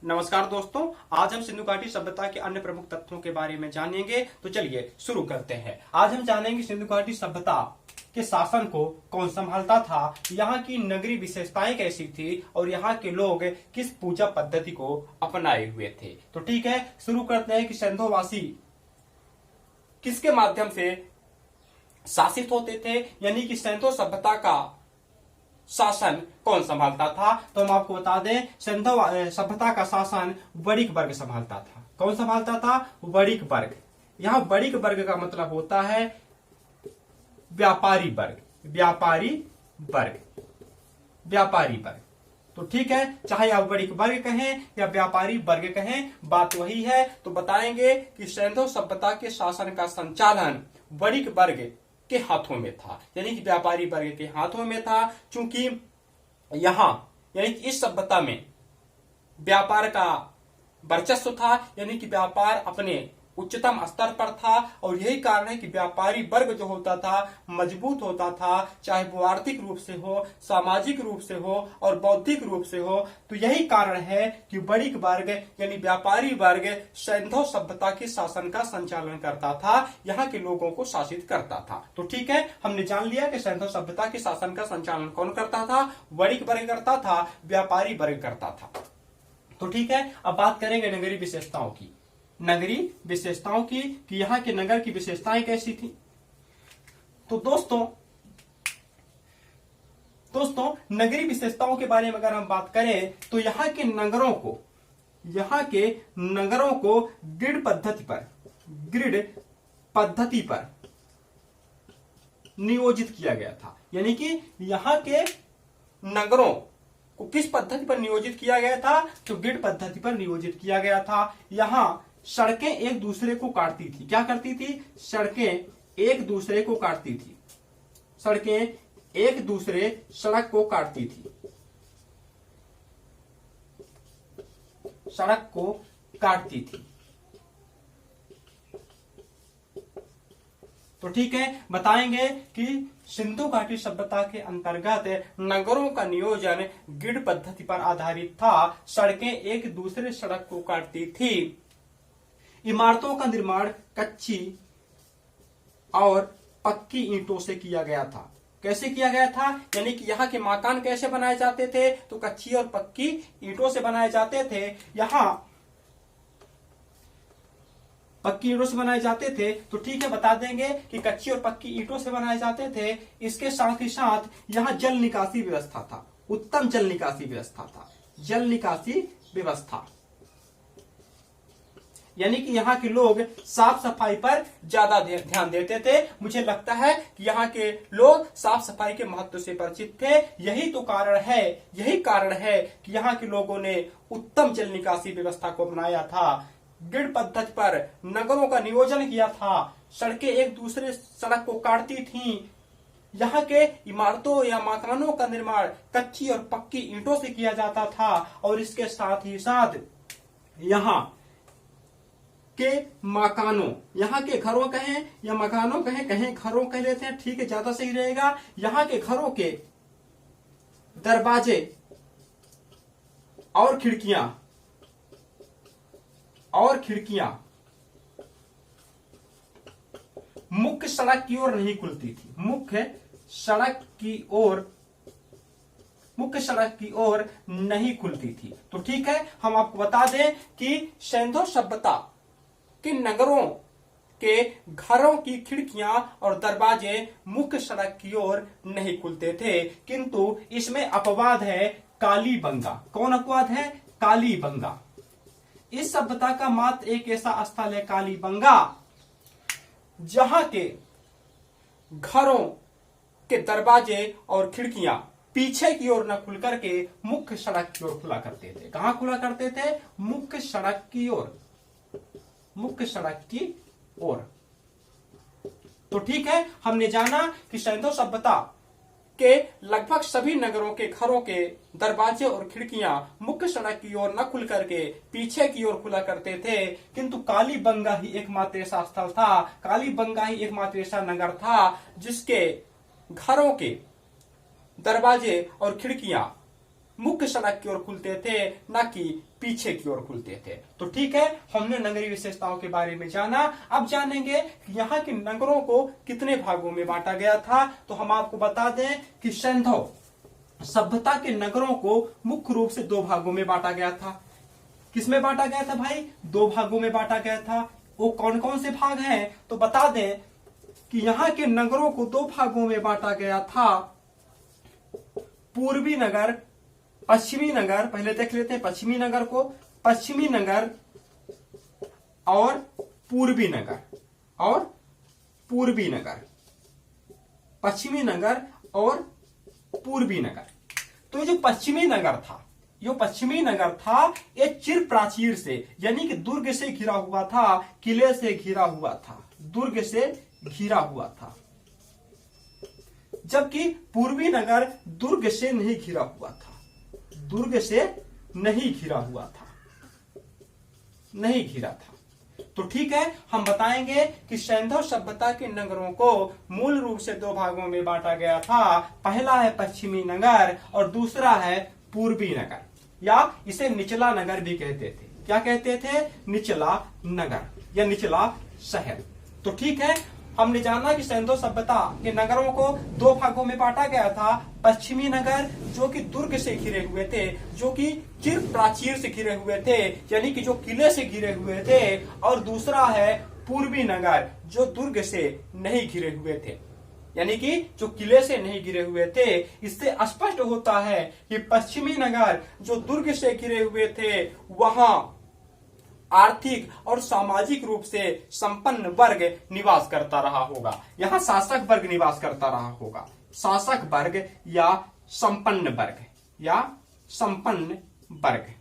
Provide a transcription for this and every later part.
नमस्कार दोस्तों, आज हम सिंधु घाटी सभ्यता के अन्य प्रमुख तथ्यों के बारे में जानेंगे। तो चलिए शुरू करते हैं। आज हम जानेंगे सिंधु घाटी सभ्यता के शासन को कौन संभालता था, यहाँ की नगरीय विशेषताएं कैसी थी और यहाँ के लोग किस पूजा पद्धति को अपनाए हुए थे। तो ठीक है, शुरू करते हैं कि सिंधुवासी किसके माध्यम से शासित होते थे, यानी कि सिंधु सभ्यता का शासन कौन संभालता था। तो हम आपको बता दें, सिंधु सभ्यता का शासन वणिक वर्ग संभालता था। कौन संभालता था? वणिक वर्ग। यहाँ वणिक वर्ग का मतलब होता है व्यापारी वर्ग। व्यापारी वर्ग, व्यापारी वर्ग। तो ठीक है, चाहे आप वणिक वर्ग कहें या व्यापारी वर्ग कहें, बात वही है। तो बताएंगे कि सिंधु सभ्यता के शासन का संचालन वणिक वर्ग के हाथों में था, यानी कि व्यापारी वर्ग के हाथों में था। चूंकि यहां यानी कि इस सभ्यता में व्यापार का वर्चस्व था, यानी कि व्यापार अपने उच्चतम स्तर पर था। और यही कारण है कि व्यापारी वर्ग जो होता था मजबूत होता था, चाहे वो आर्थिक रूप से हो, सामाजिक रूप से हो और बौद्धिक रूप से हो। तो यही कारण है कि वणिक वर्ग यानी व्यापारी वर्ग सिंधु सभ्यता के शासन का संचालन करता था, यहाँ के लोगों को शासित करता था। तो ठीक है, हमने जान लिया कि सिंधु सभ्यता के शासन का संचालन कौन करता था। वणिक वर्ग करता था, व्यापारी वर्ग करता था। तो ठीक है, अब बात करेंगे नगरीय विशेषताओं की। नगरीय विशेषताओं की कि यहाँ के नगर की विशेषताएं कैसी थी। तो दोस्तों नगरीय विशेषताओं के बारे में अगर हम बात करें तो यहाँ के नगरों को ग्रिड पद्धति पर नियोजित किया गया था। यानी कि यहाँ के नगरों को किस पद्धति पर नियोजित किया गया था? तो ग्रिड पद्धति पर नियोजित किया गया था। यहाँ सड़कें एक दूसरे को काटती थी। क्या करती थी? सड़कें एक दूसरे को काटती थी। सड़कें एक दूसरे सड़क को काटती थी। सड़क को काटती थी। तो ठीक है, बताएंगे कि सिंधु घाटी सभ्यता के अंतर्गत नगरों का नियोजन ग्रिड पद्धति पर आधारित था। सड़कें एक दूसरे सड़क को काटती थी। इमारतों का निर्माण कच्ची और पक्की ईंटों से किया गया था। कैसे किया गया था? यानी कि यहाँ के मकान कैसे बनाए जाते थे? तो कच्ची और पक्की ईंटों से बनाए जाते थे। यहाँ पक्की ईंटों से बनाए जाते थे। तो ठीक है, बता देंगे कि कच्ची और पक्की ईंटों से बनाए जाते थे। इसके साथ ही साथ यहाँ जल निकासी व्यवस्था था। उत्तम जल निकासी व्यवस्था था। जल निकासी व्यवस्था यानी कि यहाँ के लोग साफ सफाई पर ज्यादा ध्यान देते थे। मुझे लगता है कि यहाँ के लोग साफ सफाई के महत्व से परिचित थे। यही कारण है कि यहाँ के लोगों ने उत्तम जल निकासी व्यवस्था को अपनाया था। ग्रिड पद्धति पर नगरों का नियोजन किया था। सड़कें एक दूसरे सड़क को काटती थीं। यहाँ के इमारतों या मकानों का निर्माण कच्ची और पक्की ईंटों से किया जाता था। और इसके साथ ही साथ यहाँ के मकानों, यहाँ के घरों कहें या मकानों कहें घरों कह लेते हैं, ठीक है, ज्यादा सही रहेगा। यहाँ के घरों के दरवाजे और खिड़कियां मुख्य सड़क की ओर नहीं खुलती थी। मुख्य सड़क की ओर नहीं खुलती थी। तो ठीक है, हम आपको बता दें कि सिंधु सभ्यता कि नगरों के घरों की खिड़कियां और दरवाजे मुख्य सड़क की ओर नहीं खुलते थे, किंतु इसमें अपवाद है कालीबंगा। कौन अपवाद है? कालीबंगा। इस सभ्यता का मात्र एक ऐसा स्थल है कालीबंगा जहां के घरों के दरवाजे और खिड़कियां पीछे की ओर न खुल करके मुख्य सड़क की ओर खुला करते थे। कहां खुला करते थे? मुख्य सड़क की ओर। मुख्य सड़क की ओर। तो ठीक है, हमने जाना कि सिंधु सभ्यता के लगभग सभी नगरों के घरों के दरवाजे और खिड़कियां मुख्य सड़क की ओर न खुल करके पीछे की ओर खुला करते थे, किंतु कालीबंगा ही एकमात्र ऐसा स्थल था, कालीबंगा ही एकमात्र ऐसा नगर था जिसके घरों के दरवाजे और खिड़कियां मुख्य सड़क की ओर खुलते थे, न कि पीछे की ओर खुलते थे। तो ठीक है, हमने नगरीय विशेषताओं के बारे में जाना। अब जानेंगे कि यहाँ के नगरों को कितने भागों में बांटा गया था। तो हम आपको बता दें कि सिंधु सभ्यता के नगरों को मुख्य रूप से दो भागों में बांटा गया था। किसमें बांटा गया था भाई? दो भागों में बांटा गया था। वो कौन कौन से भाग हैं? तो बता दें कि यहाँ के नगरों को दो भागों में बांटा गया था, पूर्वी नगर, पश्चिमी नगर। पहले देख लेते हैं पश्चिमी नगर को। पश्चिमी नगर और पूर्वी नगर, और पूर्वी नगर, पश्चिमी नगर और पूर्वी नगर। तो ये जो पश्चिमी नगर था, ये चिर प्राचीर से यानी कि दुर्ग से घिरा हुआ था, किले से घिरा हुआ था, दुर्ग से घिरा हुआ था। जबकि पूर्वी नगर दुर्ग से नहीं घिरा हुआ था, दुर्ग से नहीं घिरा हुआ था, नहीं घिरा था। तो ठीक है, हम बताएंगे कि सिंधु सभ्यता के नगरों को मूल रूप से दो भागों में बांटा गया था। पहला है पश्चिमी नगर और दूसरा है पूर्वी नगर, या इसे निचला नगर भी कहते थे। क्या कहते थे? निचला नगर या निचला शहर। तो ठीक है, हमने जाना कि सिंधु सभ्यता के नगरों को दो भागों में बांटा गया था। पश्चिमी नगर जो कि दुर्ग से घिरे हुए थे, जो कि चिर प्राचीर से घिरे हुए थे, यानी कि जो किले से घिरे हुए थे, और दूसरा है पूर्वी नगर जो दुर्ग से नहीं घिरे हुए थे, यानी कि जो किले से नहीं घिरे हुए थे। इससे स्पष्ट होता है कि पश्चिमी नगर जो दुर्ग से घिरे हुए थे, वहां आर्थिक और सामाजिक रूप से संपन्न वर्ग निवास करता रहा होगा। यहाँ शासक वर्ग निवास करता रहा होगा, शासक वर्ग या संपन्न वर्ग, या संपन्न वर्ग।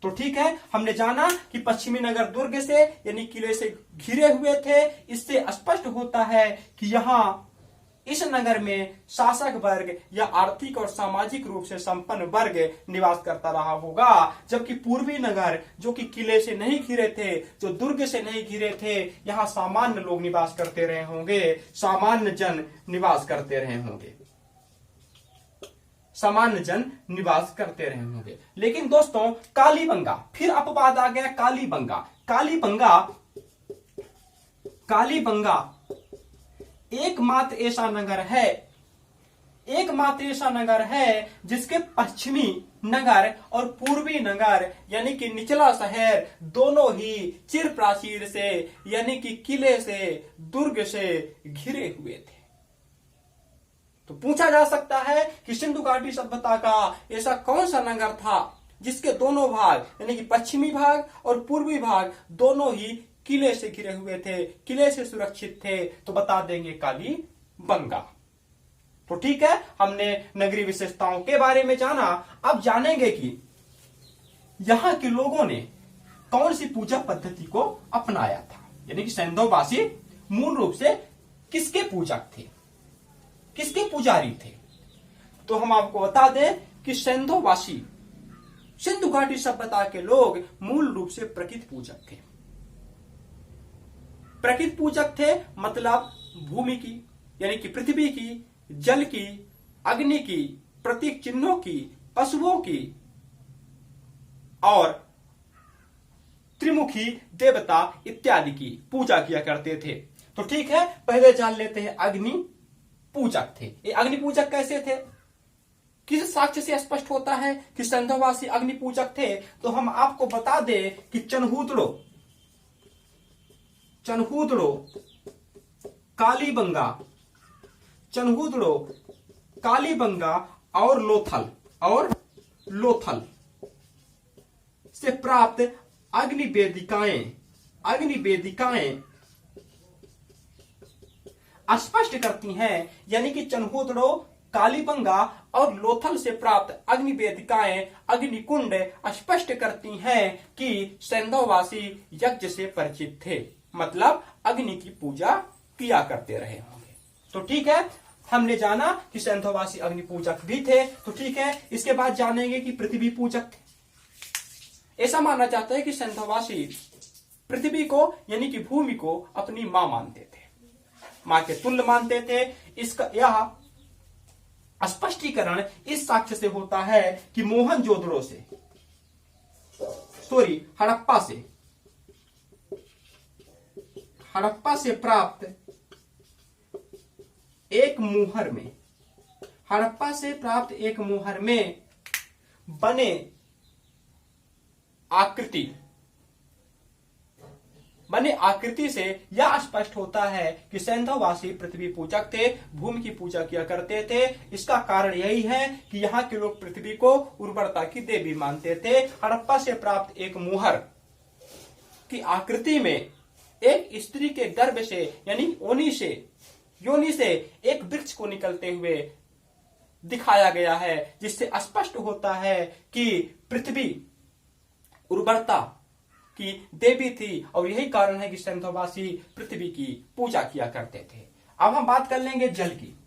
तो ठीक है, हमने जाना कि पश्चिमी नगर दुर्ग से यानी किले से घिरे हुए थे। इससे स्पष्ट होता है कि यहाँ इस नगर में शासक वर्ग या आर्थिक और सामाजिक रूप से संपन्न वर्ग निवास करता रहा होगा। जबकि पूर्वी नगर जो कि किले से नहीं घिरे थे, जो दुर्ग से नहीं घिरे थे, यहाँ सामान्य लोग निवास करते रहे होंगे, सामान्य जन निवास करते रहे होंगे, सामान्य जन निवास करते रहे होंगे। लेकिन दोस्तों कालीबंगा, फिर अपवाद आ गया कालीबंगा। कालीबंगा एकमात्र ऐसा नगर है जिसके पश्चिमी नगर और पूर्वी नगर यानी कि निचला शहर दोनों ही चिर प्राचीर से यानी कि किले से, दुर्ग से घिरे हुए थे। तो पूछा जा सकता है कि सिंधु घाटी सभ्यता का ऐसा कौन सा नगर था जिसके दोनों भाग यानी कि पश्चिमी भाग और पूर्वी भाग दोनों ही किले से घिरे हुए थे, किले से सुरक्षित थे। तो बता देंगे कालीबंगा। तो ठीक है, हमने नगरीय विशेषताओं के बारे में जाना। अब जानेंगे कि यहां के लोगों ने कौन सी पूजा पद्धति को अपनाया था, यानी कि सिंधुवासी मूल रूप से किसके पूजक थे, किसके पुजारी थे। तो हम आपको बता दें कि सिंधुवासी, सिंधु घाटी सभ्यता के लोग मूल रूप से प्रकृति पूजक थे। प्रकृति पूजक थे मतलब भूमि की यानी कि पृथ्वी की, जल की, अग्नि की, प्रतीक चिन्हों की, पशुओं की और त्रिमुखी देवता इत्यादि की पूजा किया करते थे। तो ठीक है, पहले जान लेते हैं अग्नि पूजक थे। ये अग्नि पूजक कैसे थे, किस साक्ष्य से स्पष्ट होता है कि सिंधुवासी अग्नि पूजक थे। तो हम आपको बता दें कि चनहूदड़ो, कालीबंगा और लोथल से प्राप्त अग्नि वेदिकाएं स्पष्ट करती हैं, यानी कि चनहूदड़ो, कालीबंगा और लोथल से प्राप्त अग्नि वेदिकाएं, अग्निकुंड स्पष्ट करती हैं कि सिंधुवासी यज्ञ से परिचित थे, मतलब अग्नि की पूजा किया करते रहे होंगे। तो ठीक है, हमने जाना कि सिंधुवासी अग्नि पूजक भी थे। तो ठीक है, इसके बाद जानेंगे कि पृथ्वी पूजक थे। ऐसा माना जाता है कि सिंधुवासी पृथ्वी को यानी कि भूमि को अपनी मां मानते थे, मां के तुल्य मानते थे। इसका यह स्पष्टीकरण इस साक्ष्य से होता है कि मोहनजोदड़ो से, सॉरी हड़प्पा से प्राप्त एक मुहर में, हड़प्पा से प्राप्त एक मुहर में बने आकृति से यह स्पष्ट होता है कि सैंधववासी पृथ्वी पूजक थे, भूमि की पूजा किया करते थे। इसका कारण यही है कि यहाँ के लोग पृथ्वी को उर्वरता की देवी मानते थे। हड़प्पा से प्राप्त एक मुहर की आकृति में एक स्त्री के गर्भ से यानी योनि से एक वृक्ष को निकलते हुए दिखाया गया है, जिससे स्पष्ट होता है कि पृथ्वी उर्वरता की देवी थी और यही कारण है कि सैंधववासी पृथ्वी की पूजा किया करते थे। अब हम बात कर लेंगे जल की,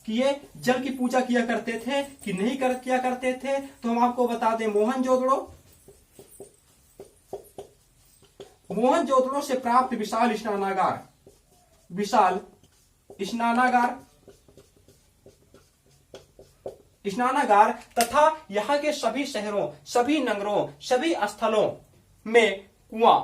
कि ये जल की पूजा किया करते थे कि नहीं किया करते थे। तो हम आपको बता दें, मोहनजोदड़ो से प्राप्त विशाल स्नानागार तथा यहाँ के सभी शहरों, सभी नगरों, सभी स्थलों में कुआं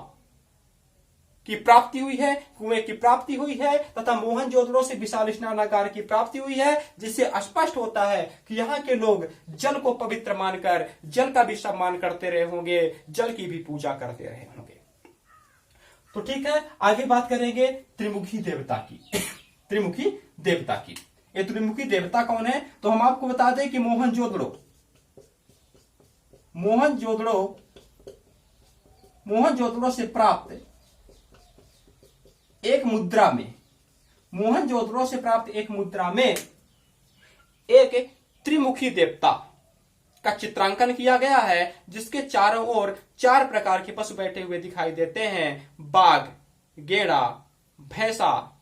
की प्राप्ति हुई है, कुएं की प्राप्ति हुई है तथा मोहनजोदड़ो से विशाल स्नानागार की प्राप्ति हुई है, जिससे स्पष्ट होता है कि यहाँ के लोग जल को पवित्र मानकर जल का भी सम्मान करते रहे होंगे, जल की भी पूजा करते रहे होंगे। तो ठीक है, आगे बात करेंगे त्रिमुखी देवता की। त्रिमुखी देवता की, ये त्रिमुखी देवता कौन है? तो हम आपको बता दें कि मोहनजोदड़ो से प्राप्त एक मुद्रा में एक त्रिमुखी देवता का चित्रांकन किया गया है, जिसके चारों ओर 4 प्रकार के पशु बैठे हुए दिखाई देते हैं, बाघ, गेड़ा, भैंसा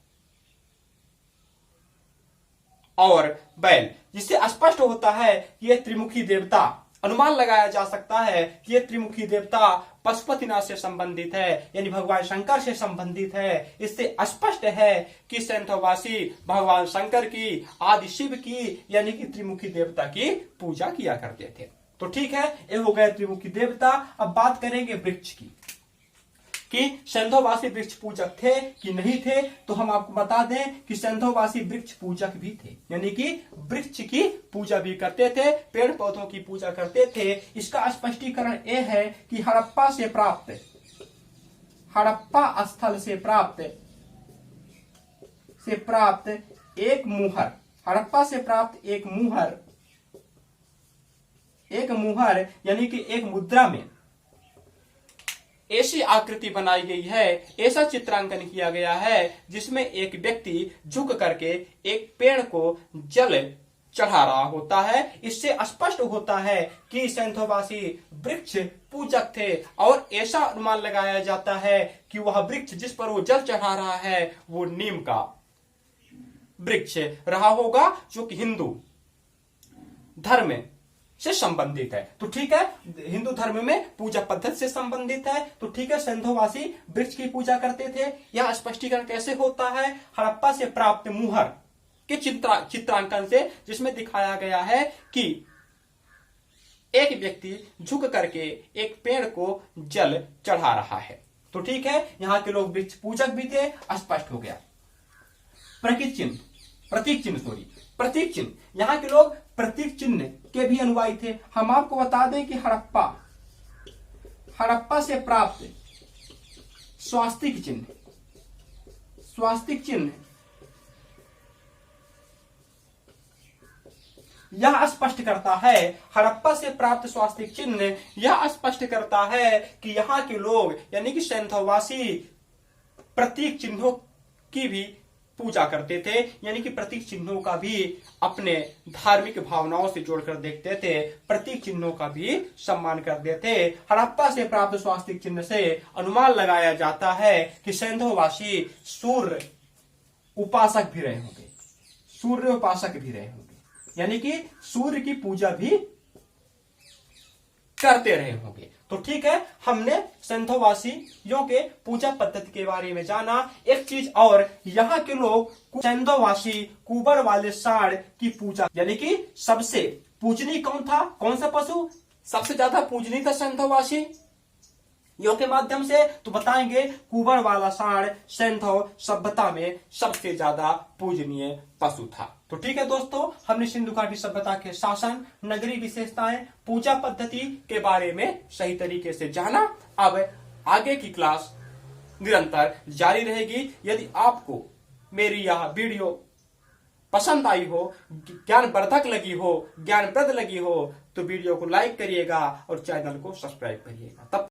और बैल, जिससे स्पष्ट होता है कि यह त्रिमुखी देवता, अनुमान लगाया जा सकता है कि यह त्रिमुखी देवता पशुपतिनाथ से संबंधित है, यानी भगवान शंकर से संबंधित है। इससे स्पष्ट है कि सैंधववासी भगवान शंकर की, आदि शिव की, यानी कि त्रिमुखी देवता की पूजा किया करते थे। तो ठीक है, ये हो गए त्रिमुखी देवता। अब बात करेंगे वृक्ष की, कि सैंधववासी वृक्ष पूजक थे कि नहीं थे। तो हम आपको बता दें कि सैंधववासी वृक्ष पूजक भी थे, यानी कि वृक्ष की पूजा भी करते थे, पेड़ पौधों की पूजा करते थे। इसका स्पष्टीकरण यह है कि हड़प्पा स्थल से प्राप्त एक मुहर, हड़प्पा से प्राप्त एक मुहर यानी कि एक मुद्रा में ऐसी आकृति बनाई गई है, ऐसा चित्रांकन किया गया है, जिसमें एक व्यक्ति झुक करके एक पेड़ को जल चढ़ा रहा होता है। इससे स्पष्ट होता है कि सैंधववासी वृक्ष पूजक थे और ऐसा अनुमान लगाया जाता है कि वह वृक्ष जिस पर वो जल चढ़ा रहा है वो नीम का वृक्ष रहा होगा, जो कि हिंदू धर्म से संबंधित है। तो ठीक है, हिंदू धर्म में पूजा पद्धति से संबंधित है। तो ठीक है, सैंधववासी वृक्ष की पूजा करते थे। यह स्पष्टीकरण कैसे होता है? हड़प्पा से प्राप्त मुहर के चित्रांकन से, जिसमें दिखाया गया है कि एक व्यक्ति झुक करके एक पेड़ को जल चढ़ा रहा है। तो ठीक है, यहाँ के लोग वृक्ष पूजक भी थे, स्पष्ट हो गया। प्रतीक चिन्ह, यहाँ के लोग प्रतीक चिन्ह के भी अनुयायी थे। हम आपको बता दें कि हड़प्पा से प्राप्त स्वास्तिक चिन्ह यह स्पष्ट करता है, हड़प्पा से प्राप्त स्वास्तिक चिन्ह यह स्पष्ट करता है कि यहाँ के लोग यानी कि सैंधववासी प्रतीक चिन्हों की भी पूजा करते थे, यानी कि प्रतीक चिन्हों का भी अपने धार्मिक भावनाओं से जोड़कर देखते थे, प्रतीक चिन्हों का भी सम्मान करते थे। हड़प्पा से प्राप्त स्वास्तिक चिन्ह से अनुमान लगाया जाता है कि सैंधववासी सूर्य उपासक भी रहे होंगे, यानी कि सूर्य की पूजा भी करते रहे होंगे। तो ठीक है, हमने सिंधुवासियों के पूजा पद्धति के बारे में जाना। एक चीज और, यहाँ के लोग सिंधुवासी कुबर वाले सांड की पूजा, यानी कि सबसे पूजनीय कौन था, कौन सा पशु सबसे ज्यादा पूजनीय था सिंधुवासी योग के माध्यम से, तो बताएंगे कुबर वाला सांड सिंधु सभ्यता में सबसे ज्यादा पूजनीय पशु था। तो ठीक है दोस्तों, हमने सिंधु घाटी सभ्यता के शासन, नगरीय विशेषताएं, पूजा पद्धति के बारे में सही तरीके से जाना। अब आगे की क्लास निरंतर जारी रहेगी। यदि आपको मेरी यह वीडियो पसंद आई हो, ज्ञानवर्धक लगी हो, ज्ञानप्रद लगी हो, तो वीडियो को लाइक करिएगा और चैनल को सब्सक्राइब करिएगा। तब